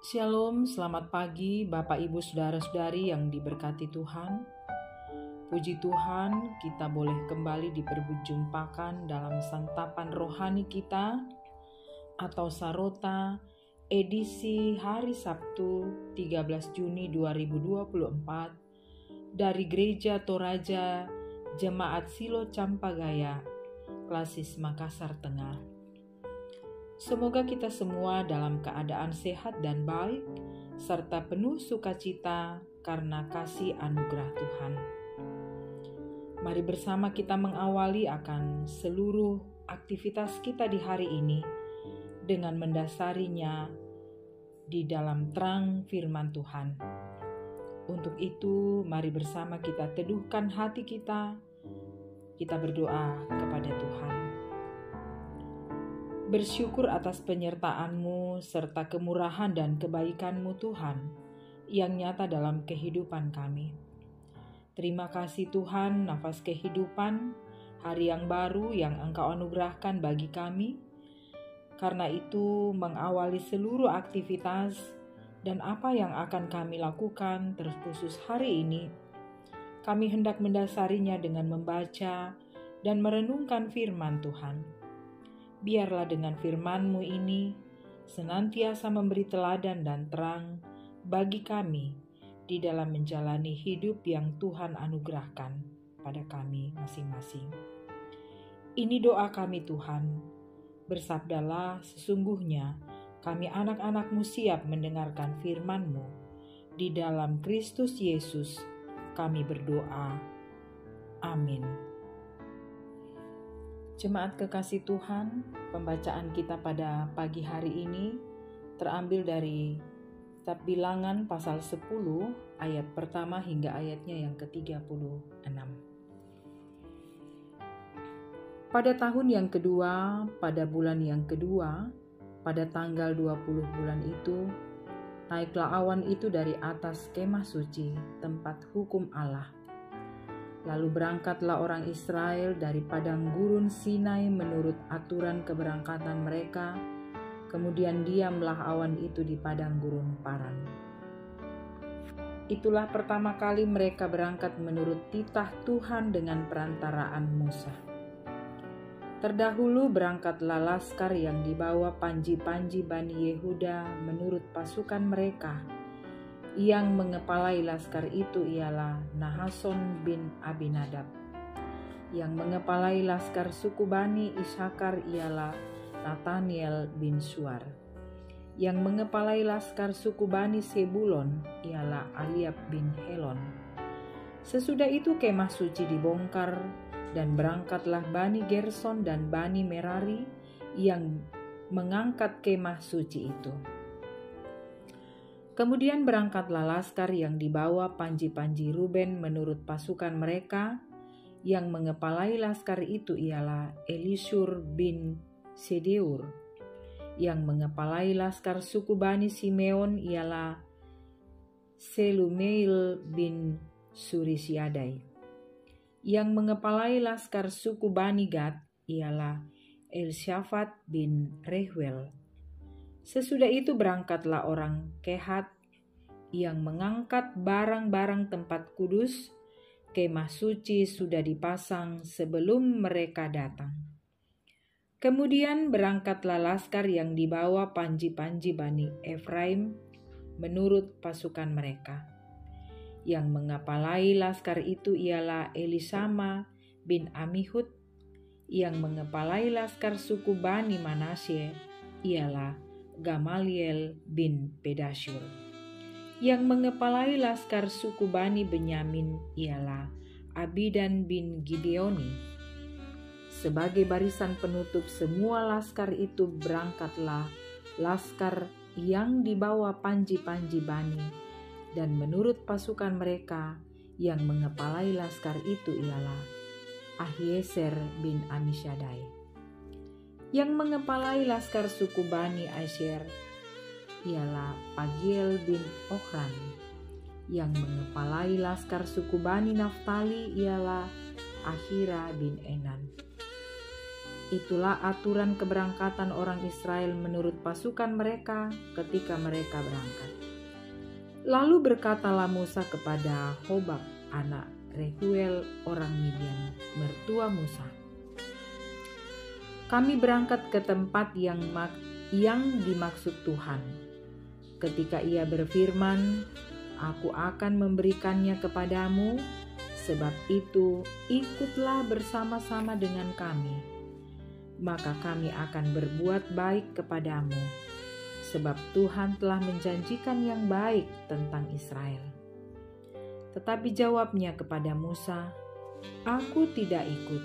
Shalom, selamat pagi Bapak Ibu Saudara-saudari yang diberkati Tuhan. Puji Tuhan, kita boleh kembali diperjumpakan dalam santapan rohani kita atau Sarota edisi hari Sabtu 13 Juni 2024 dari Gereja Toraja Jemaat Silo Campagaya, Klasis Makassar Tengah. Semoga kita semua dalam keadaan sehat dan baik, serta penuh sukacita karena kasih anugerah Tuhan. Mari bersama kita mengawali akan seluruh aktivitas kita di hari ini dengan mendasarinya di dalam terang firman Tuhan. Untuk itu, mari bersama kita teduhkan hati kita berdoa kepada Tuhan. Bersyukur atas penyertaan-Mu serta kemurahan dan kebaikan-Mu Tuhan yang nyata dalam kehidupan kami. Terima kasih Tuhan, nafas kehidupan, hari yang baru yang Engkau anugerahkan bagi kami. Karena itu mengawali seluruh aktivitas dan apa yang akan kami lakukan terkhusus hari ini, kami hendak mendasarinya dengan membaca dan merenungkan firman Tuhan. Biarlah dengan firman-Mu ini senantiasa memberi teladan dan terang bagi kami di dalam menjalani hidup yang Tuhan anugerahkan pada kami masing-masing. Ini doa kami Tuhan, bersabdalah sesungguhnya kami anak-anak-Mu siap mendengarkan firman-Mu. Di dalam Kristus Yesus kami berdoa. Amin. Jemaat kekasih Tuhan, pembacaan kita pada pagi hari ini terambil dari Kitab Bilangan pasal 10 ayat pertama hingga ayatnya yang ke-36. Pada tahun yang kedua, pada bulan yang kedua, pada tanggal 20 bulan itu, naiklah awan itu dari atas kemah suci, tempat hukum Allah. Lalu berangkatlah orang Israel dari padang gurun Sinai menurut aturan keberangkatan mereka. Kemudian diamlah awan itu di padang gurun Paran. Itulah pertama kali mereka berangkat menurut titah Tuhan dengan perantaraan Musa. Terdahulu berangkatlah laskar yang dibawa panji-panji Bani Yehuda menurut pasukan mereka. Yang mengepalai laskar itu ialah Nahason bin Abinadab. Yang mengepalai laskar suku Bani Ishakar ialah Nathaniel bin Suar. Yang mengepalai laskar suku Bani Sebulon ialah Aliab bin Helon. Sesudah itu kemah suci dibongkar dan berangkatlah Bani Gerson dan Bani Merari yang mengangkat kemah suci itu. Kemudian berangkatlah laskar yang dibawa panji-panji Ruben menurut pasukan mereka. Yang mengepalai laskar itu ialah Elisur bin Sedeur. Yang mengepalai laskar suku Bani Simeon ialah Selumeil bin Surisiadai. Yang mengepalai laskar suku Bani Gad ialah Elsyafat bin Reuel. Sesudah itu berangkatlah orang Kehat yang mengangkat barang-barang tempat kudus. Kemah suci sudah dipasang sebelum mereka datang. Kemudian berangkatlah laskar yang dibawa panji-panji Bani Efraim menurut pasukan mereka. Yang mengepalai laskar itu ialah Elisama bin Amihud. Yang mengepalai laskar suku Bani Manasye ialah Gamaliel bin Pedashur. Yang mengepalai laskar suku Bani Benyamin ialah Abidan bin Gideoni. Sebagai barisan penutup semua laskar itu berangkatlah laskar yang dibawa panji-panji Bani, dan menurut pasukan mereka yang mengepalai laskar itu ialah Ahieser bin Amisyadai. Yang mengepalai laskar suku Bani Asher ialah Pagiel bin Ochran. Yang mengepalai laskar suku Bani Naftali ialah Ahira bin Enan. Itulah aturan keberangkatan orang Israel menurut pasukan mereka ketika mereka berangkat. Lalu berkatalah Musa kepada Hobab anak Rehuel orang Midian, mertua Musa, "Kami berangkat ke tempat yang dimaksud Tuhan. Ketika Ia berfirman, Aku akan memberikannya kepadamu, sebab itu ikutlah bersama-sama dengan kami. Maka kami akan berbuat baik kepadamu, sebab Tuhan telah menjanjikan yang baik tentang Israel." Tetapi jawabnya kepada Musa, "Aku tidak ikut,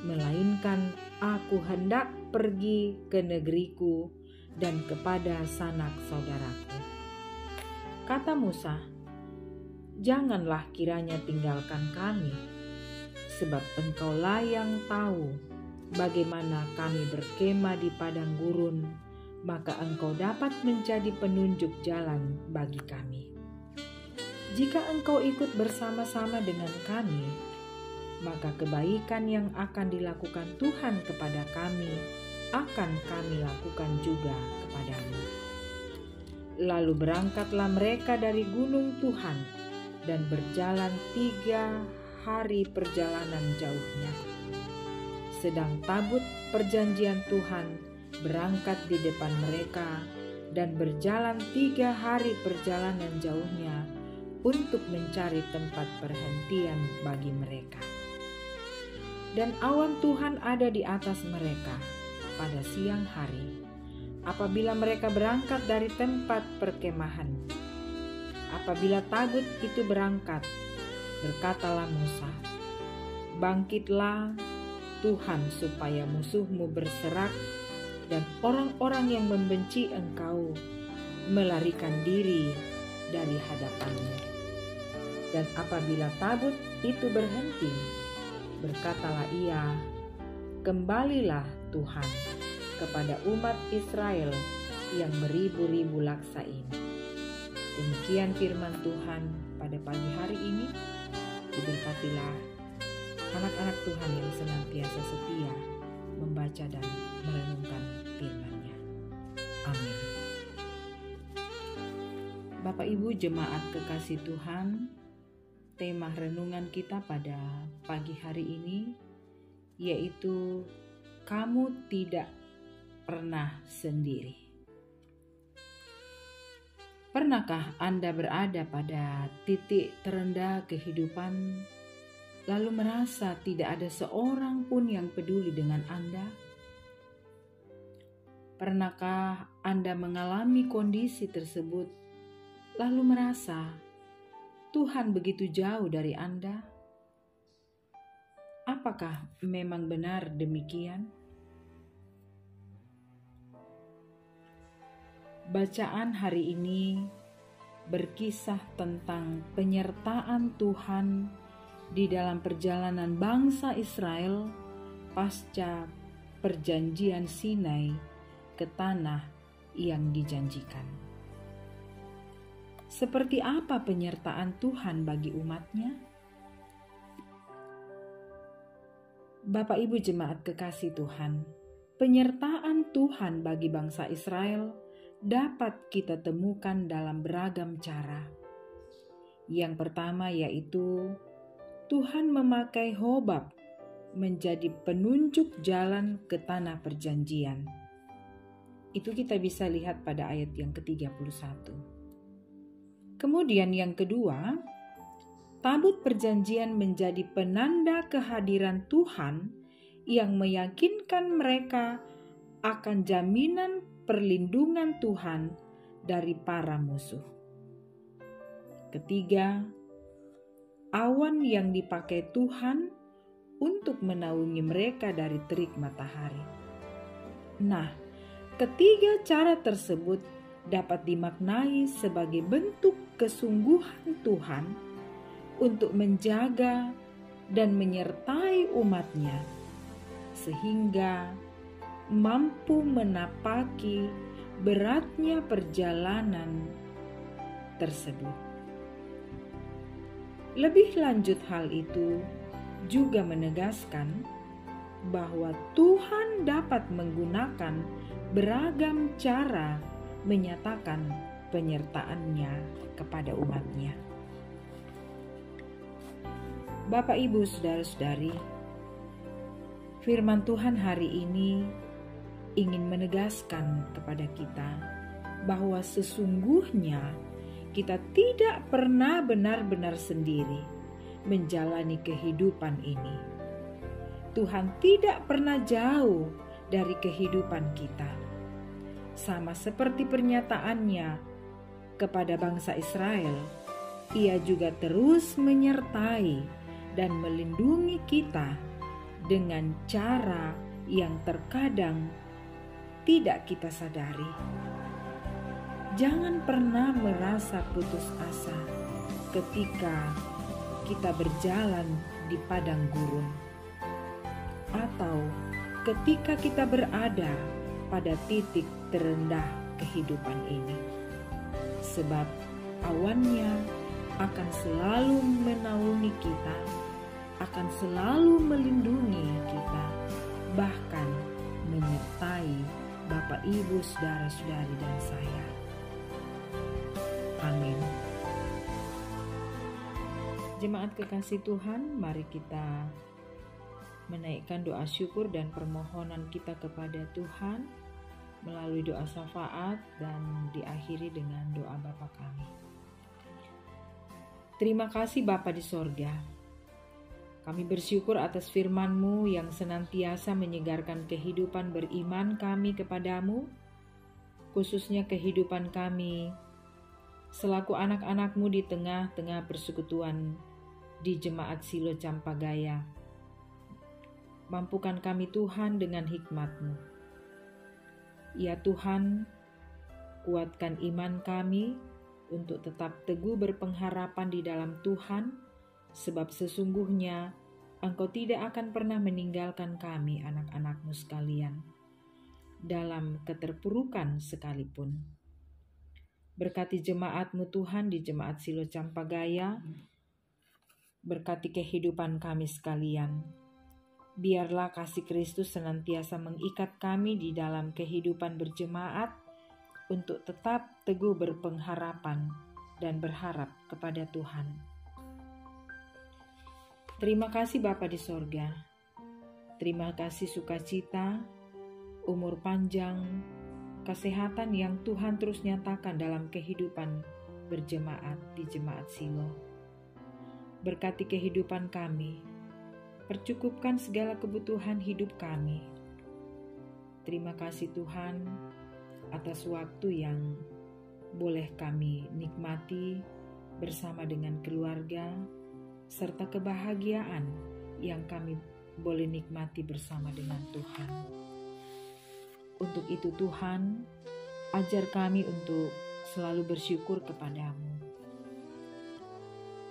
melainkan aku hendak pergi ke negeriku dan kepada sanak saudaraku." Kata Musa, "Janganlah kiranya tinggalkan kami, sebab Engkaulah yang tahu bagaimana kami berkemah di padang gurun, maka Engkau dapat menjadi penunjuk jalan bagi kami. Jika Engkau ikut bersama-sama dengan kami, maka kebaikan yang akan dilakukan Tuhan kepada kami akan kami lakukan juga kepadamu." Lalu berangkatlah mereka dari gunung Tuhan dan berjalan 3 hari perjalanan jauhnya. Sedang tabut perjanjian Tuhan berangkat di depan mereka dan berjalan 3 hari perjalanan jauhnya untuk mencari tempat perhentian bagi mereka. Dan awan Tuhan ada di atas mereka pada siang hari, apabila mereka berangkat dari tempat perkemahan. Apabila tabut itu berangkat, berkatalah Musa, "Bangkitlah Tuhan supaya musuhmu berserak dan orang-orang yang membenci engkau melarikan diri dari hadapanmu." Dan apabila tabut itu berhenti, berkatalah ia, "Kembalilah Tuhan kepada umat Israel yang beribu-ribu laksa ini." Demikian firman Tuhan pada pagi hari ini. Diberkatilah anak-anak Tuhan yang senantiasa setia membaca dan merenungkan firman-Nya. Amin. Bapak Ibu jemaat kekasih Tuhan, tema renungan kita pada pagi hari ini yaitu kamu tidak pernah sendiri. Pernahkah Anda berada pada titik terendah kehidupan, lalu merasa tidak ada seorang pun yang peduli dengan Anda? Pernahkah Anda mengalami kondisi tersebut, lalu merasa Tuhan begitu jauh dari Anda? Apakah memang benar demikian? Bacaan hari ini berkisah tentang penyertaan Tuhan di dalam perjalanan bangsa Israel pasca perjanjian Sinai ke tanah yang dijanjikan. Seperti apa penyertaan Tuhan bagi umatnya? Bapak Ibu jemaat kekasih Tuhan, penyertaan Tuhan bagi bangsa Israel dapat kita temukan dalam beragam cara. Yang pertama yaitu Tuhan memakai Hobab menjadi penunjuk jalan ke tanah perjanjian. Itu kita bisa lihat pada ayat yang ke-31. Kemudian yang kedua, tabut perjanjian menjadi penanda kehadiran Tuhan yang meyakinkan mereka akan jaminan perlindungan Tuhan dari para musuh. Ketiga, awan yang dipakai Tuhan untuk menaungi mereka dari terik matahari. Nah, ketiga cara tersebut dapat dimaknai sebagai bentuk kesungguhan Tuhan untuk menjaga dan menyertai umatnya, sehingga mampu menapaki beratnya perjalanan tersebut. Lebih lanjut hal itu juga menegaskan bahwa Tuhan dapat menggunakan beragam cara menyatakan penyertaan-Nya kepada umat-Nya. Bapak, Ibu, saudara-saudari, firman Tuhan hari ini ingin menegaskan kepada kita bahwa sesungguhnya kita tidak pernah benar-benar sendiri menjalani kehidupan ini. Tuhan tidak pernah jauh dari kehidupan kita. Sama seperti pernyataannya kepada bangsa Israel, Ia juga terus menyertai dan melindungi kita dengan cara yang terkadang tidak kita sadari. Jangan pernah merasa putus asa ketika kita berjalan di padang gurun, atau ketika kita berada pada titik terendah kehidupan ini. Sebab awannya akan selalu menaungi kita, akan selalu melindungi kita, bahkan menyertai Bapak, Ibu, saudara-saudari dan saya. Amin. Jemaat kekasih Tuhan, mari kita menaikkan doa syukur dan permohonan kita kepada Tuhan melalui doa syafaat dan diakhiri dengan doa Bapa kami. Terima kasih Bapa di sorga. Kami bersyukur atas firman-Mu yang senantiasa menyegarkan kehidupan beriman kami kepadamu, khususnya kehidupan kami selaku anak-anak-Mu di tengah-tengah persekutuan di Jemaat Silo Campagaya. Mampukan kami Tuhan dengan hikmat-Mu. Ya Tuhan, kuatkan iman kami untuk tetap teguh berpengharapan di dalam Tuhan, sebab sesungguhnya Engkau tidak akan pernah meninggalkan kami anak-anak-Mu sekalian dalam keterpurukan sekalipun. Berkati jemaat-Mu Tuhan di Jemaat Silo Campagaya, berkati kehidupan kami sekalian. Biarlah kasih Kristus senantiasa mengikat kami di dalam kehidupan berjemaat untuk tetap teguh berpengharapan dan berharap kepada Tuhan. Terima kasih Bapa di sorga. Terima kasih sukacita, umur panjang, kesehatan yang Tuhan terus nyatakan dalam kehidupan berjemaat di Jemaat Silo. Berkati kehidupan kami, percukupkan segala kebutuhan hidup kami. Terima kasih Tuhan atas waktu yang boleh kami nikmati bersama dengan keluarga, serta kebahagiaan yang kami boleh nikmati bersama dengan Tuhan. Untuk itu Tuhan, ajar kami untuk selalu bersyukur kepadamu.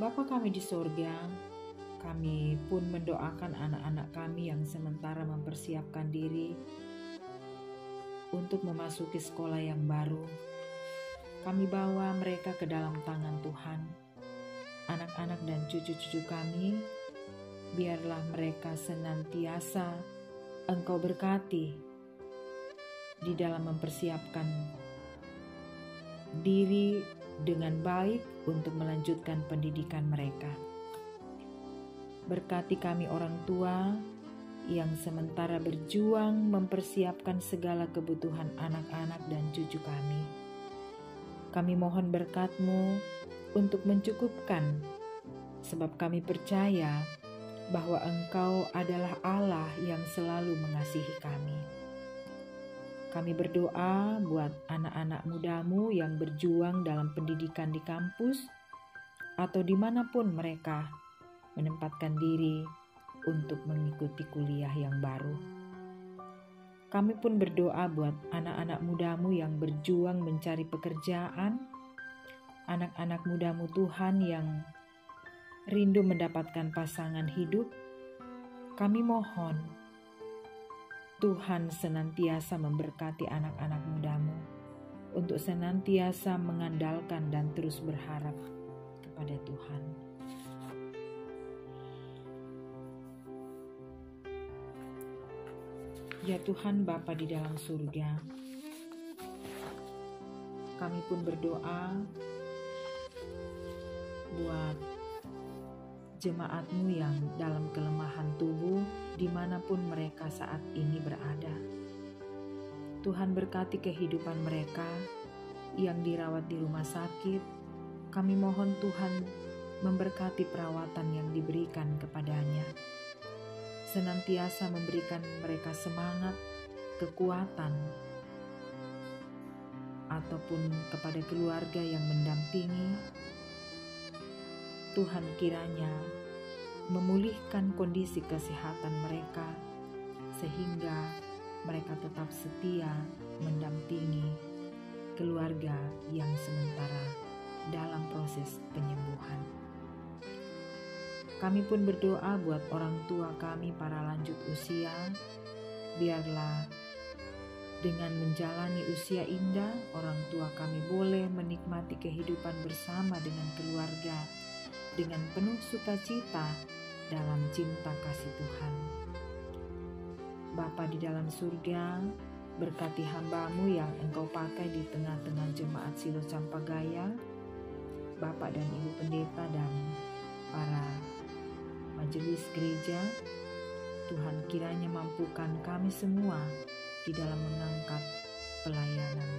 Bapa kami di sorga, kami pun mendoakan anak-anak kami yang sementara mempersiapkan diri untuk memasuki sekolah yang baru. Kami bawa mereka ke dalam tangan Tuhan. Anak-anak dan cucu-cucu kami, biarlah mereka senantiasa Engkau berkati di dalam mempersiapkan diri dengan baik untuk melanjutkan pendidikan mereka. Berkati kami orang tua yang sementara berjuang mempersiapkan segala kebutuhan anak-anak dan cucu kami. Kami mohon berkat-Mu untuk mencukupkan, sebab kami percaya bahwa Engkau adalah Allah yang selalu mengasihi kami. Kami berdoa buat anak-anak muda-Mu yang berjuang dalam pendidikan di kampus atau dimanapun mereka menempatkan diri untuk mengikuti kuliah yang baru. Kami pun berdoa buat anak-anak muda-Mu yang berjuang mencari pekerjaan, anak-anak muda-Mu Tuhan yang rindu mendapatkan pasangan hidup. Kami mohon Tuhan senantiasa memberkati anak-anak muda-Mu untuk senantiasa mengandalkan dan terus berharap kepada Tuhan. Ya Tuhan Bapa di dalam surga, kami pun berdoa buat jemaat-Mu yang dalam kelemahan tubuh dimanapun mereka saat ini berada. Tuhan berkati kehidupan mereka yang dirawat di rumah sakit. Kami mohon Tuhan memberkati perawatan yang diberikan kepadanya, senantiasa memberikan mereka semangat, kekuatan, ataupun kepada keluarga yang mendampingi. Tuhan kiranya memulihkan kondisi kesehatan mereka sehingga mereka tetap setia mendampingi keluarga yang sementara dalam proses penyembuhan. Kami pun berdoa buat orang tua kami para lanjut usia, biarlah dengan menjalani usia indah, orang tua kami boleh menikmati kehidupan bersama dengan keluarga dengan penuh sukacita dalam cinta kasih Tuhan. Bapa di dalam surga, berkati hamba-Mu yang Engkau pakai di tengah-tengah jemaat Silo Campagaya, Bapak dan Ibu Pendeta dan para majelis gereja. Tuhan kiranya mampukan kami semua di dalam mengangkat pelayanan.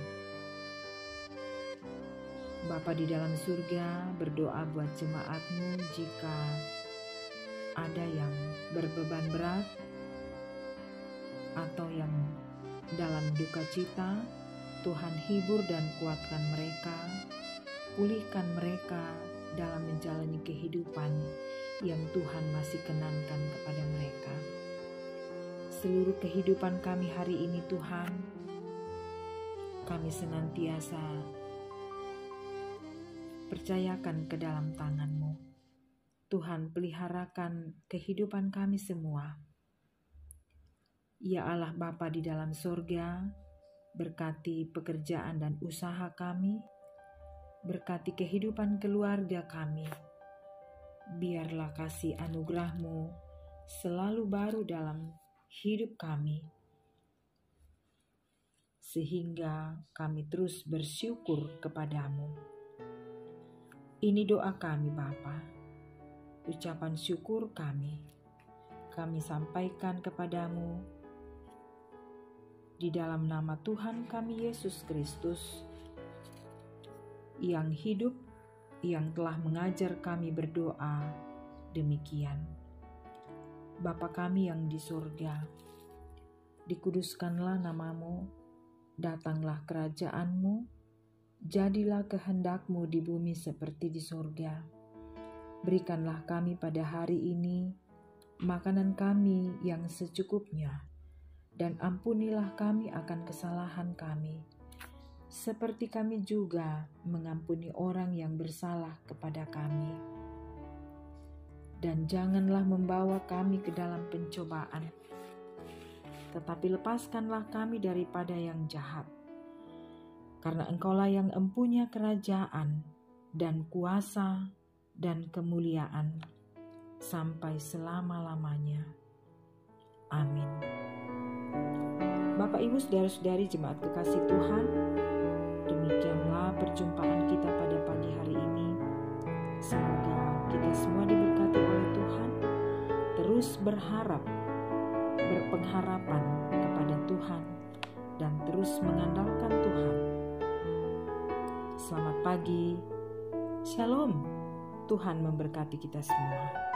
Bapa di dalam surga, berdoa buat jemaat-Mu jika ada yang berbeban berat atau yang dalam duka cita. Tuhan hibur dan kuatkan mereka, pulihkan mereka dalam menjalani kehidupan yang Tuhan masih kenankan kepada mereka. Seluruh kehidupan kami hari ini Tuhan, kami senantiasa percayakan ke dalam tangan-Mu. Tuhan, peliharakan kehidupan kami semua. Ya Allah Bapa di dalam surga, berkati pekerjaan dan usaha kami, berkati kehidupan keluarga kami. Biarlah kasih anugerah-Mu selalu baru dalam hidup kami, sehingga kami terus bersyukur kepada-Mu. Ini doa kami Bapa, ucapan syukur kami sampaikan kepada-Mu di dalam nama Tuhan kami Yesus Kristus yang hidup, yang telah mengajar kami berdoa demikian. Bapa kami yang di surga, dikuduskanlah nama-Mu, datanglah kerajaan-Mu, jadilah kehendak-Mu di bumi seperti di surga. Berikanlah kami pada hari ini makanan kami yang secukupnya, dan ampunilah kami akan kesalahan kami, seperti kami juga mengampuni orang yang bersalah kepada kami. Dan janganlah membawa kami ke dalam pencobaan, tetapi lepaskanlah kami daripada yang jahat. Karena Engkaulah yang empunya kerajaan dan kuasa dan kemuliaan sampai selama-lamanya. Amin. Bapak Ibu saudara-saudari jemaat kekasih Tuhan, demikianlah perjumpaan kita pada pagi hari ini. Semoga kita semua diberkati oleh Tuhan, terus berharap, berpengharapan kepada Tuhan, dan terus mengandalkan Tuhan. Selamat pagi, Shalom, Tuhan memberkati kita semua.